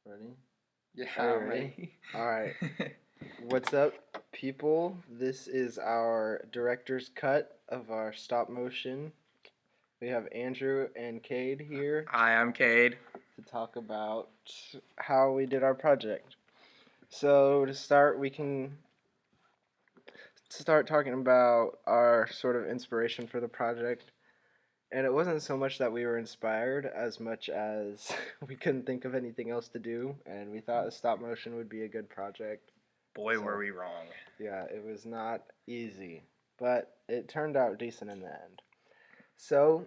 Ready? Yeah, Are you I'm ready? ready. All right. What's up, people? This is our director's cut of our stop motion. We have Andrew and Cade here Hi, I'm Cade. to talk about how we did our project. So, to start, we can start talking about our sort of inspiration for the project. And it wasn't so much that we were inspired as much as we couldn't think of anything else to do, and we thought a stop motion would be a good project. Boy, So, were we wrong. yeah, it was not easy, but it turned out decent in the end. So,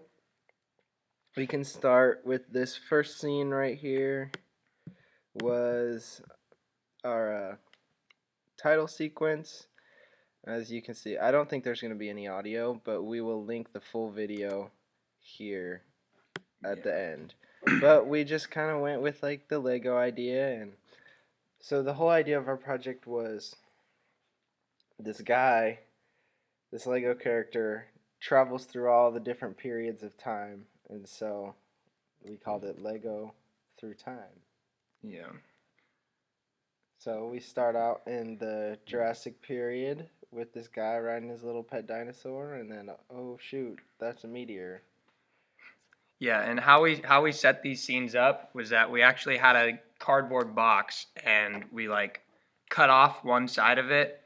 we can start with this first scene right here was our title sequence. As you can see, I don't think there's going to be any audio, but we will link the full video here at the end. But we just kind of went with like the Lego idea, and so the whole idea of our project was this guy, this Lego character, travels through all the different periods of time, and so we called it Lego Through Time. Yeah. So we start out in the Jurassic period with this guy riding his little pet dinosaur, and then oh shoot, that's a meteor. Yeah, and how we set these scenes up was that we actually had a cardboard box and we like cut off one side of it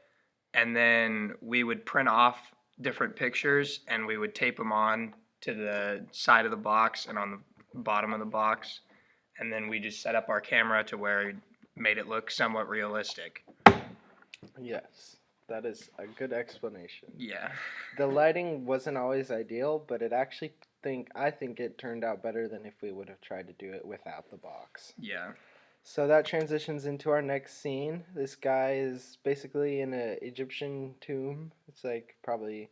and then we would print off different pictures and we would tape them on to the side of the box and on the bottom of the box and then we just set up our camera to where it made it look somewhat realistic. Yes, that is a good explanation. Yeah. The lighting wasn't always ideal, but I think it turned out better than if we would have tried to do it without the box. Yeah. So that transitions into our next scene. This guy is basically in an Egyptian tomb. It's like probably,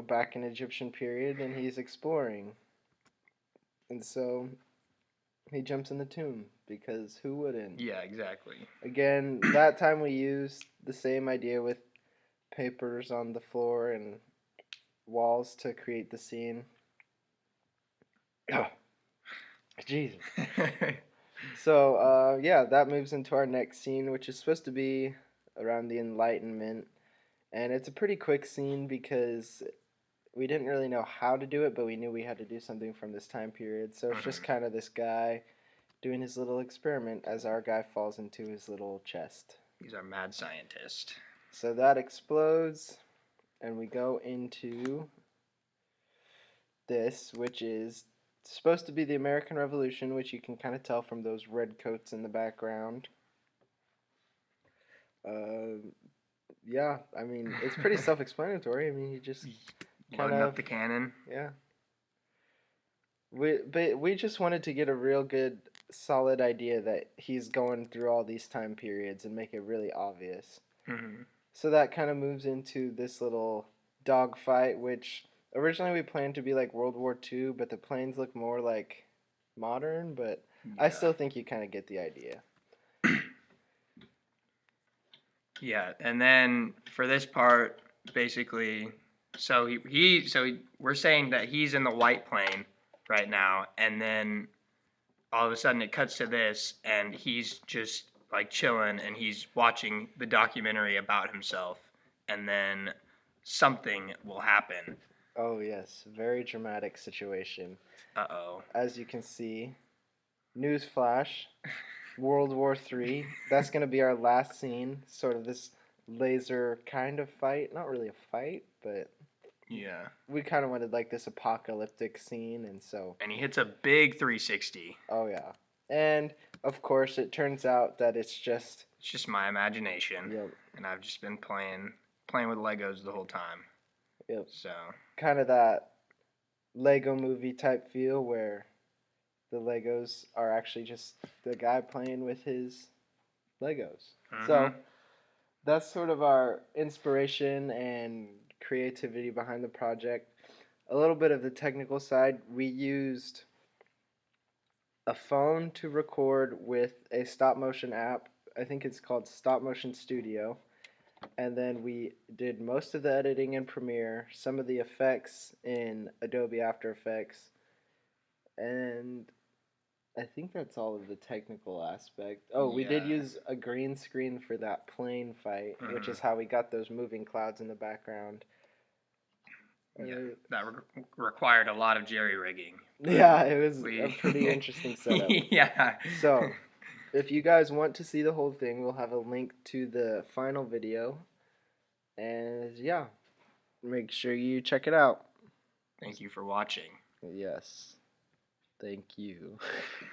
back in Egyptian period, and he's exploring. And so he jumps in the tomb because who wouldn't? Yeah, exactly. Again, that time we used the same idea with papers on the floor and walls to create the scene. Oh, Jesus. So, yeah, that moves into our next scene, which is supposed to be around the Enlightenment. And it's a pretty quick scene because we didn't really know how to do it, but we knew we had to do something from this time period. So it's just kind of this guy doing his little experiment as our guy falls into his little chest. He's our mad scientist. So that explodes, and we go into this, which is supposed to be the American Revolution, which you can kind of tell from those red coats in the background. Yeah, I mean, it's pretty self-explanatory. I mean, you just kind Loading of up the cannon. yeah. We just wanted to get a real good, solid idea that he's going through all these time periods and make it really obvious. Mm-hmm. So that kind of moves into this little dogfight, which originally we planned to be like World War II, but the planes look more like modern. But I still think you kind of get the idea. Yeah, and then for this part, basically, we're saying that he's in the white plane right now, and then all of a sudden it cuts to this, and he's just like chilling, and he's watching the documentary about himself, and then something will happen. Oh yes, very dramatic situation. Uh-oh. As you can see, newsflash. World War III. That's going to be our last scene. Sort of this laser kind of fight. Not really a fight, but Yeah. we kind of wanted like this apocalyptic scene, and so. And he hits a big 360. Oh yeah, and of course it turns out that it's just. It's just my imagination. Yep. And I've just been playing with Legos the whole time. Yep. So. Kind of that Lego movie type feel where the Legos are actually just the guy playing with his Legos. Mm-hmm. So that's sort of our inspiration and creativity behind the project. A little bit of the technical side, we used a phone to record with a stop motion app. I think it's called Stop Motion Studio. And then we did most of the editing in Premiere, some of the effects in Adobe After Effects, and I think that's all of the technical aspect. Oh, we did Yeah. use a green screen for that plane fight, which is Mhm. how we got those moving clouds in the background. Yeah, Uh, that required a lot of jerry rigging. yeah, it was a We, pretty interesting setup. yeah. So, if you guys want to see the whole thing, we'll have a link to the final video. And yeah, make sure you check it out. Thank you for watching. Yes. Thank you.